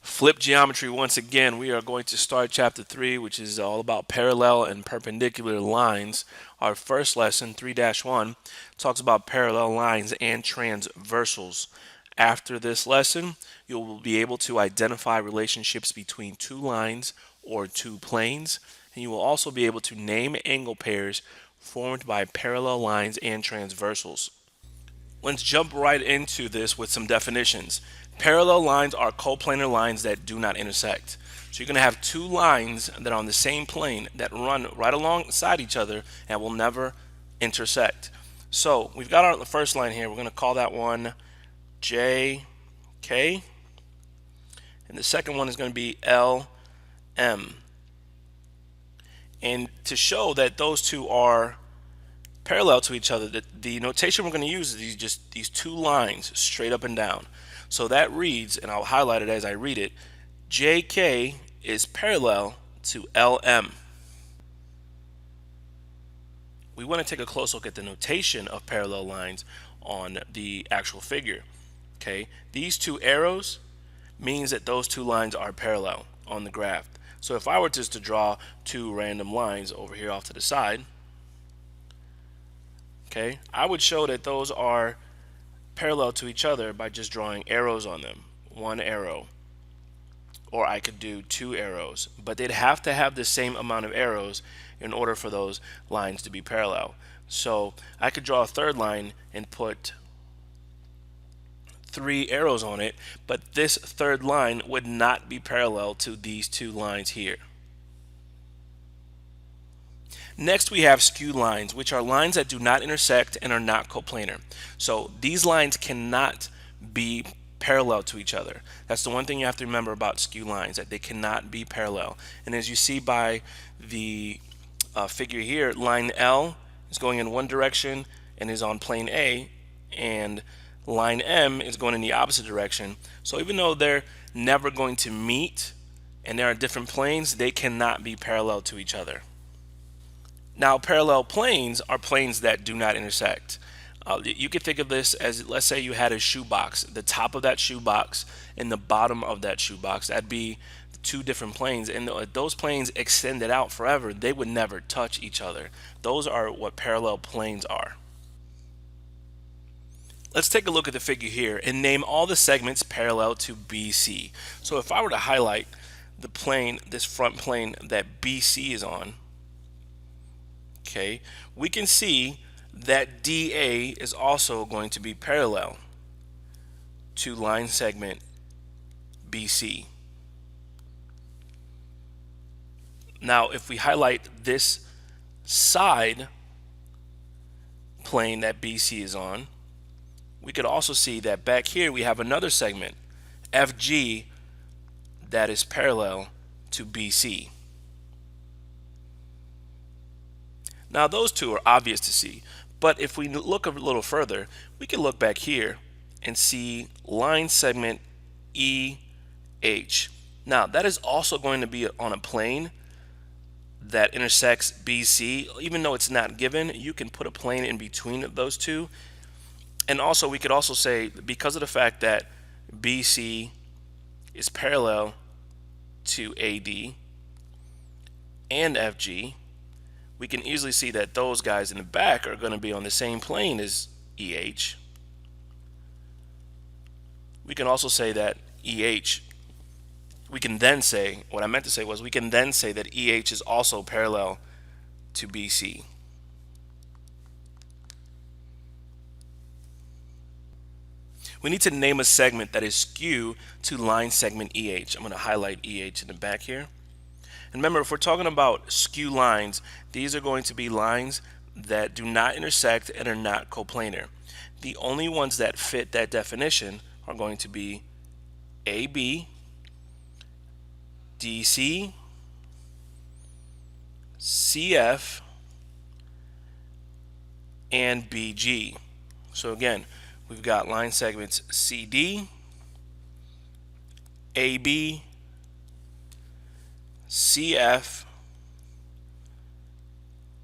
Flip geometry once again. We are going to start chapter 3, which is all about parallel and perpendicular lines. Our first lesson, 3-1, talks about parallel lines and transversals. After this lesson, you will be able to identify relationships between two lines or two planes, and you will also be able to name angle pairs formed by parallel lines and transversals. Let's jump right into this with some definitions. Parallel lines are coplanar lines that do not intersect. So you're going to have two lines that are on the same plane that run right alongside each other and will never intersect. So we've got our first line here. We're going to call that one JK. And the second one is going to be LM. And to show that those two are parallel to each other, the notation we're going to use is these two lines straight up and down. So that reads, and I'll highlight it as I read it, JK is parallel to LM. We want to take a close look at the notation of parallel lines on the actual figure. Okay, these two arrows means that those two lines are parallel on the graph. So if I were just to draw two random lines over here off to the side, okay, I would show that those are parallel to each other by just drawing arrows on them. One arrow, or I could do two arrows, but they'd have to have the same amount of arrows in order for those lines to be parallel. So I could draw a third line and put three arrows on it, but this third line would not be parallel to these two lines here. Next, we have skew lines, which are lines that do not intersect and are not coplanar. So these lines cannot be parallel to each other. That's the one thing you have to remember about skew lines, that they cannot be parallel. And as you see by the figure here, line L is going in one direction and is on plane A, and line M is going in the opposite direction. So even though they're never going to meet and they're on different planes, they cannot be parallel to each other. Now, parallel planes are planes that do not intersect. You could think of this as, let's say you had a shoebox, the top of that shoebox and the bottom of that shoebox. That'd be two different planes, and those planes extended out forever, they would never touch each other. Those are what parallel planes are. Let's take a look at the figure here and name all the segments parallel to BC. So if I were to highlight the plane, this front plane that BC is on, okay, we can see that DA is also going to be parallel to line segment BC. Now, if we highlight this side plane that BC is on, we could also see that back here we have another segment, FG, that is parallel to BC. Now those two are obvious to see, but if we look a little further, we can look back here and see line segment EH. Now that is also going to be on a plane that intersects BC. Even though it's not given, you can put a plane in between those two. And also we could also say, because of the fact that BC is parallel to AD and FG, we can easily see that those guys in the back are going to be on the same plane as EH. We can also say that EH, we can then say, what I meant to say was, we can then say that EH is also parallel to BC. We need to name a segment that is skew to line segment EH. I'm going to highlight EH in the back here. And remember, if we're talking about skew lines, these are going to be lines that do not intersect and are not coplanar. The only ones that fit that definition are going to be AB, DC, CF, and BG. So again, we've got line segments CD, AB, CF,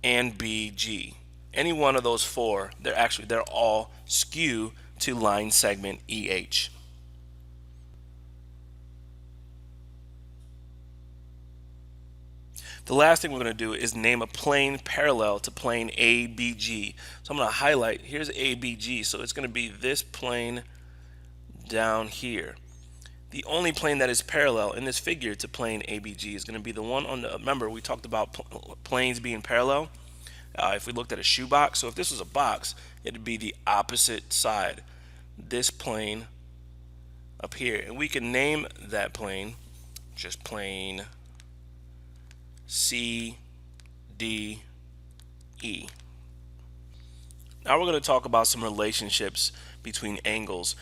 and BG. Any one of those four, they're all skew to line segment EH. The last thing we're going to do is name a plane parallel to plane ABG. So I'm going to highlight, here's ABG, so it's going to be this plane down here. The only plane that is parallel in this figure to plane ABG is going to be the one on the, remember we talked about planes being parallel. If we looked at a shoebox, so if this was a box, it'd be the opposite side, this plane up here. And we can name that plane just plane C, D, E. Now we're going to talk about some relationships between angles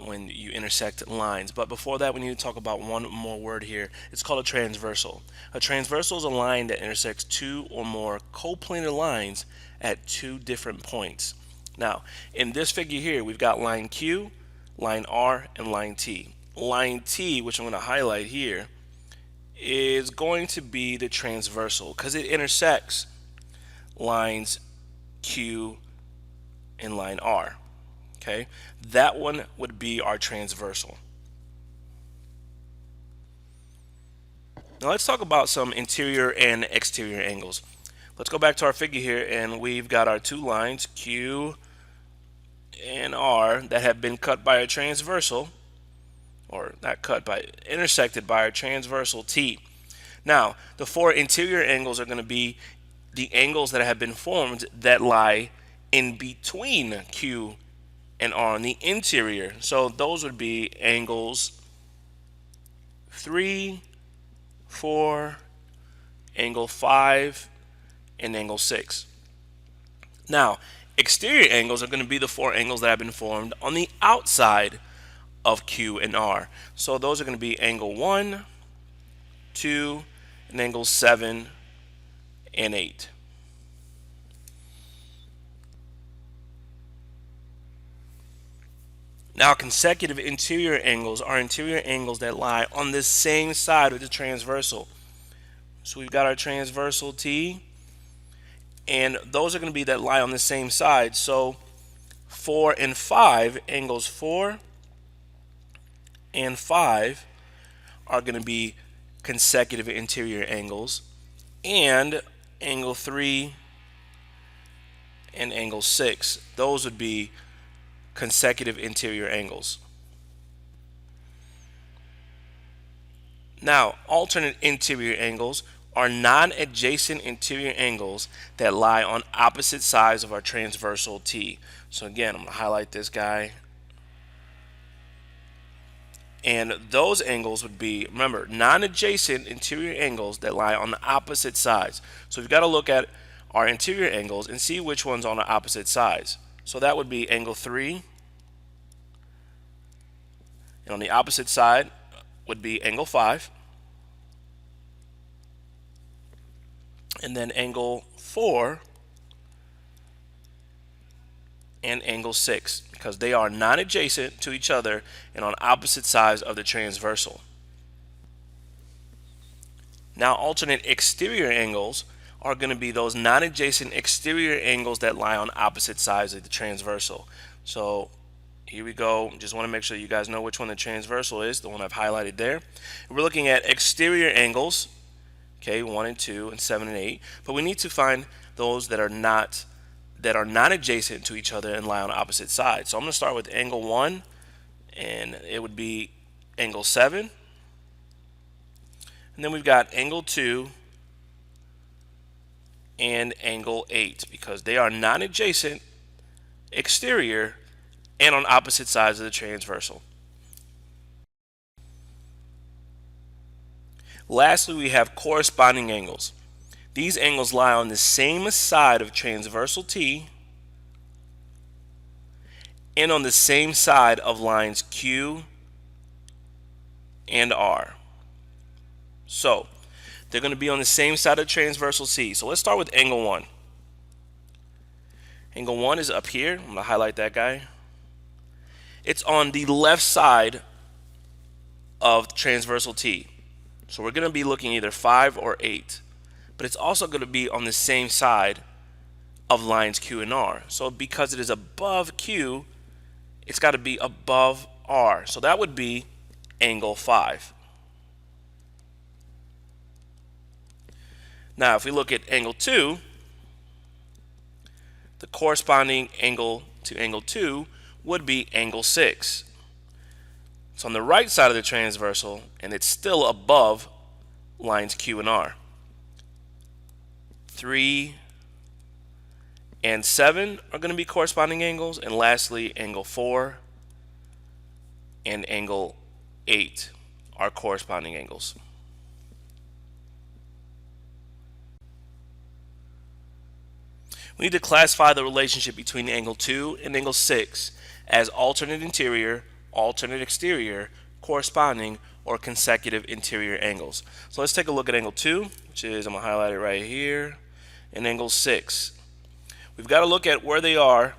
when you intersect lines. But before that, we need to talk about one more word here. It's called a transversal. A transversal is a line that intersects two or more coplanar lines at two different points. Now, in this figure here, we've got line Q, line R, and line T. Line T, which I'm going to highlight here, is going to be the transversal because it intersects lines Q and line R. Okay, that one would be our transversal. Now let's talk about some interior and exterior angles. Let's go back to our figure here, and we've got our two lines Q and R that have been cut by a transversal, or not cut by, intersected by our transversal T. Now the four interior angles are going to be the angles that have been formed that lie in between Q and R on the interior. So those would be angles 3, 4, angle 5, and angle 6. Now, exterior angles are going to be the four angles that have been formed on the outside of Q and R. So those are going to be angle 1, 2, and angle 7 and 8. Now, consecutive interior angles are interior angles that lie on the same side of the transversal. So we've got our transversal T, and those are going to be that lie on the same side. So 4 and 5, angles 4 and 5 are going to be consecutive interior angles, and angle 3 and angle 6, those would be consecutive interior angles. Now, alternate interior angles are non-adjacent interior angles that lie on opposite sides of our transversal T. So again, I'm going to highlight this guy. And those angles would be, remember, non-adjacent interior angles that lie on the opposite sides. So we've got to look at our interior angles and see which one's on the opposite sides. So that would be angle 3. And on the opposite side would be angle 5. And then angle 4 and angle 6, because they are non-adjacent to each other and on opposite sides of the transversal. Now, alternate exterior angles are going to be those non-adjacent exterior angles that lie on opposite sides of the transversal. So here we go. Just want to make sure you guys know which one the transversal is, the one I've highlighted there. We're looking at exterior angles, okay, 1 and 2 and 7 and 8, but we need to find those that are not adjacent to each other and lie on opposite sides. So I'm going to start with angle 1, and it would be angle 7. And then we've got angle 2 and angle 8, because they are non-adjacent, exterior, and on opposite sides of the transversal. Lastly, we have corresponding angles. These angles lie on the same side of transversal T and on the same side of lines Q and R. So they're going to be on the same side of transversal C. So let's start with angle 1. Angle 1 is up here. I'm going to highlight that guy. It's on the left side of transversal T. So we're going to be looking either 5 or 8. But it's also going to be on the same side of lines Q and R. So because it is above Q, it's got to be above R. So that would be angle 5. Now, if we look at angle 2, the corresponding angle to angle 2 would be angle 6. It's on the right side of the transversal, and it's still above lines Q and R. 3 and 7 are going to be corresponding angles, and lastly, angle 4 and angle 8 are corresponding angles. We need to classify the relationship between angle 2 and angle 6 as alternate interior, alternate exterior, corresponding, or consecutive interior angles. So let's take a look at angle 2, which is, I'm going to highlight it right here, and angle 6. We've got to look at where they are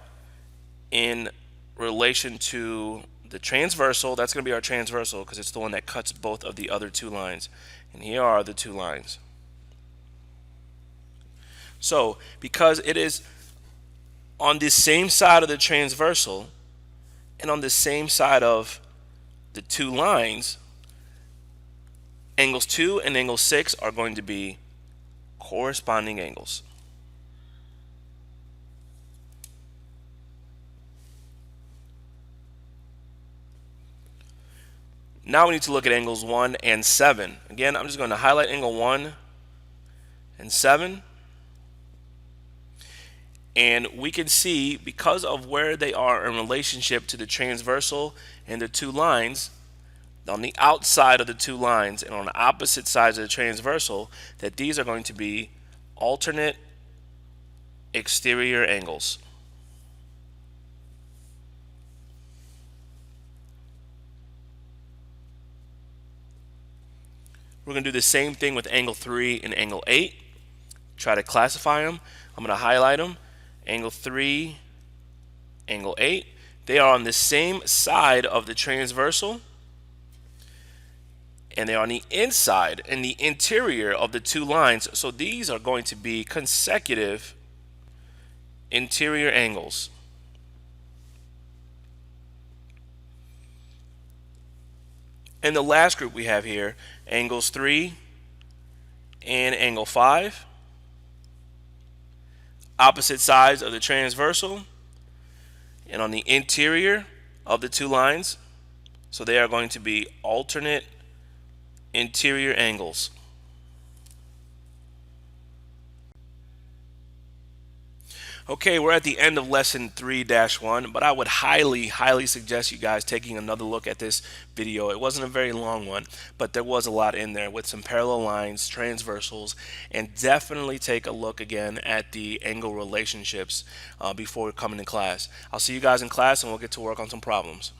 in relation to the transversal. That's going to be our transversal because it's the one that cuts both of the other two lines. And here are the two lines. So because it is on the same side of the transversal and on the same side of the two lines, angles 2 and angle 6 are going to be corresponding angles. Now we need to look at angles 1 and 7. Again, I'm just going to highlight angle 1 and 7. And we can see, because of where they are in relationship to the transversal and the two lines, on the outside of the two lines and on the opposite sides of the transversal, that these are going to be alternate exterior angles. We're going to do the same thing with angle 3 and angle 8. Try to classify them. I'm going to highlight them. Angle 3, angle 8. They are on the same side of the transversal, and they're on the inside and the interior of the two lines. So these are going to be consecutive interior angles. And the last group we have here, angles 3 and angle 5. Opposite sides of the transversal and on the interior of the two lines. So they are going to be alternate interior angles. Okay, we're at the end of lesson 3-1, but I would highly suggest you guys taking another look at this video. It wasn't a very long one, but there was a lot in there with some parallel lines, transversals, and definitely take a look again at the angle relationships before coming to class. I'll see you guys in class, and we'll get to work on some problems.